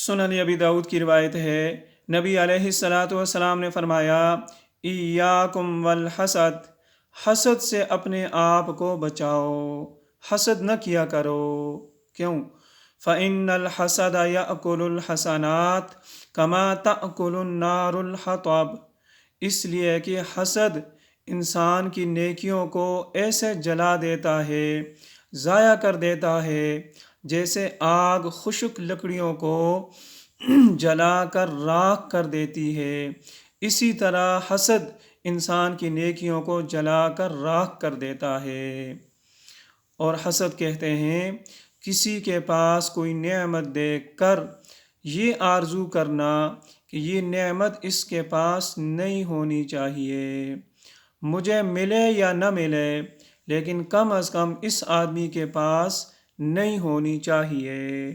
सुनन अबी दाऊद की रिवायत है, नबी अलैहिस्सलातु वस्सलाम ने फरमाया, इय्याकुम वल हसद, हसद से अपने आप को बचाओ, हसद न किया करो। क्यों? फ़इन्नल हसद याकुलुल हसनात कमा ताकुलुन नारुल हतब, इसलिए कि हसद इंसान की नेकियों को ऐसे जला देता है, ज़ाया कर देता है, जैसे आग खुश्क लकड़ियों को जलाकर राख कर देती है। इसी तरह हसद इंसान की नेकियों को जलाकर राख कर देता है। और हसद कहते हैं किसी के पास कोई नेमत देख कर ये आरजू करना कि ये नेमत इसके पास नहीं होनी चाहिए, मुझे मिले या न मिले, लेकिन कम अज़ कम इस आदमी के पास नहीं होनी चाहिए।